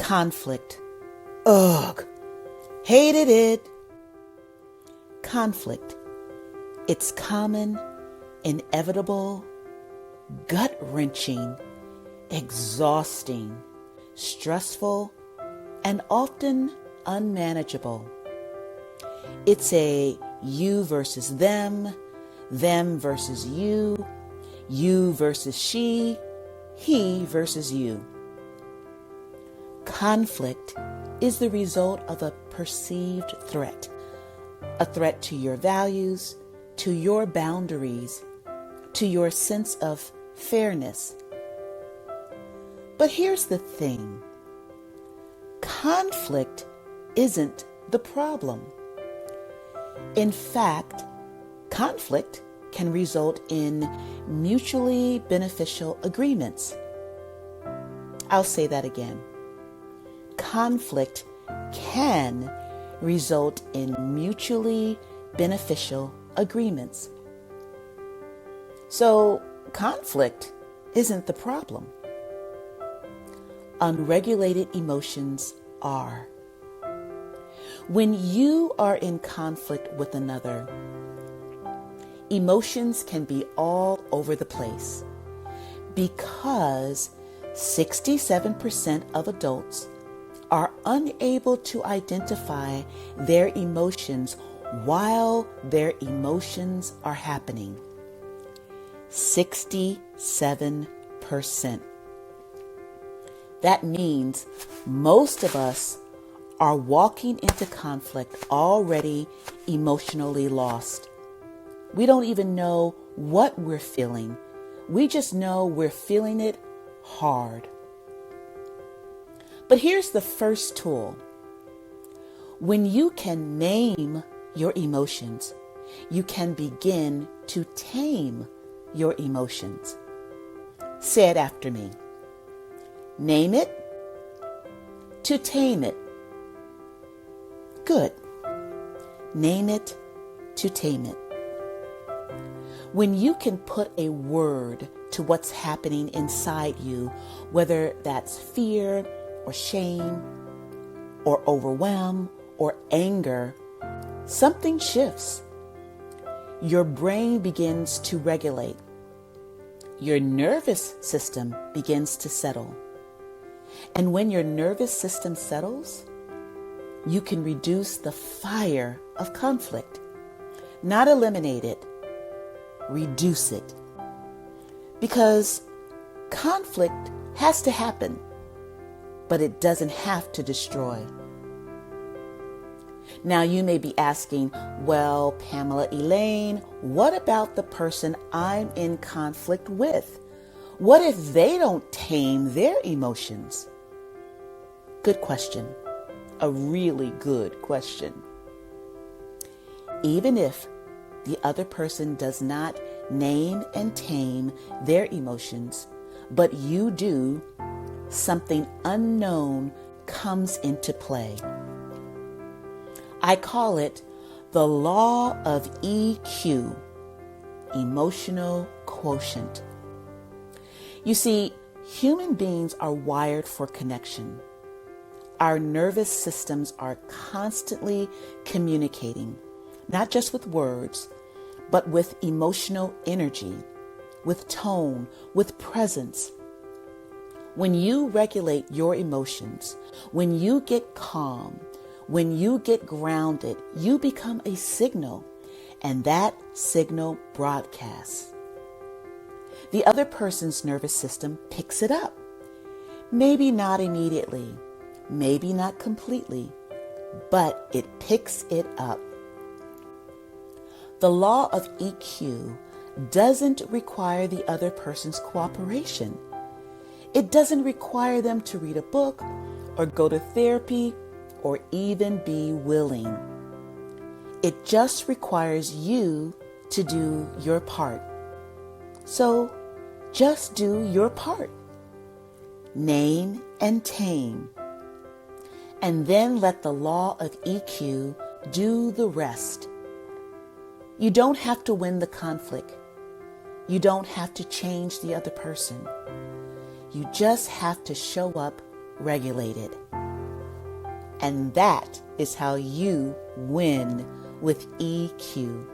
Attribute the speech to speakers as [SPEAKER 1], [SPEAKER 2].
[SPEAKER 1] Conflict. Ugh. Hated it. Conflict. It's common, inevitable, gut-wrenching, exhausting, stressful, and often unmanageable. It's a you versus them versus you versus she, he versus you. Conflict is the result of a perceived threat, a threat to your values, to your boundaries, to your sense of fairness. But here's the thing. Conflict isn't the problem. In fact, conflict can result in mutually beneficial agreements. I'll say that again. Conflict can result in mutually beneficial agreements. So, conflict isn't the problem. Unregulated emotions are. When you are in conflict with another, emotions can be all over the place because 67% of adults are unable to identify their emotions while their emotions are happening. 67%. That means most of us are walking into conflict already emotionally lost. We don't even know what we're feeling. We just know we're feeling it hard. But here's the first tool. When you can name your emotions, you can begin to tame your emotions. Say it after me. Name it, to tame it. Good. Name it, to tame it. When you can put a word to what's happening inside you, whether that's fear or shame or overwhelm or anger, something shifts. Your brain begins to regulate. Your nervous system begins to settle. And when your nervous system settles, you can reduce the fire of conflict. Not eliminate it, reduce it. Because conflict has to happen, but it doesn't have to destroy. Now you may be asking, well, Pamela Elaine, what about the person I'm in conflict with? What if they don't tame their emotions? Good question. A really good question. Even if the other person does not name and tame their emotions, but you do, something unknown comes into play. I call it the law of EQ, emotional quotient. You see, human beings are wired for connection. Our nervous systems are constantly communicating, not just with words, but with emotional energy, with tone, with presence. When you regulate your emotions, when you get calm, when you get grounded, you become a signal, and that signal broadcasts. The other person's nervous system picks it up. Maybe not immediately, maybe not completely, but it picks it up. The law of EQ doesn't require the other person's cooperation. It doesn't require them to read a book or go to therapy or even be willing. It just requires you to do your part. So just do your part. Name and tame. And then let the law of EQ do the rest. You don't have to win the conflict. You don't have to change the other person. You just have to show up regulated. And that is how you win with EQ.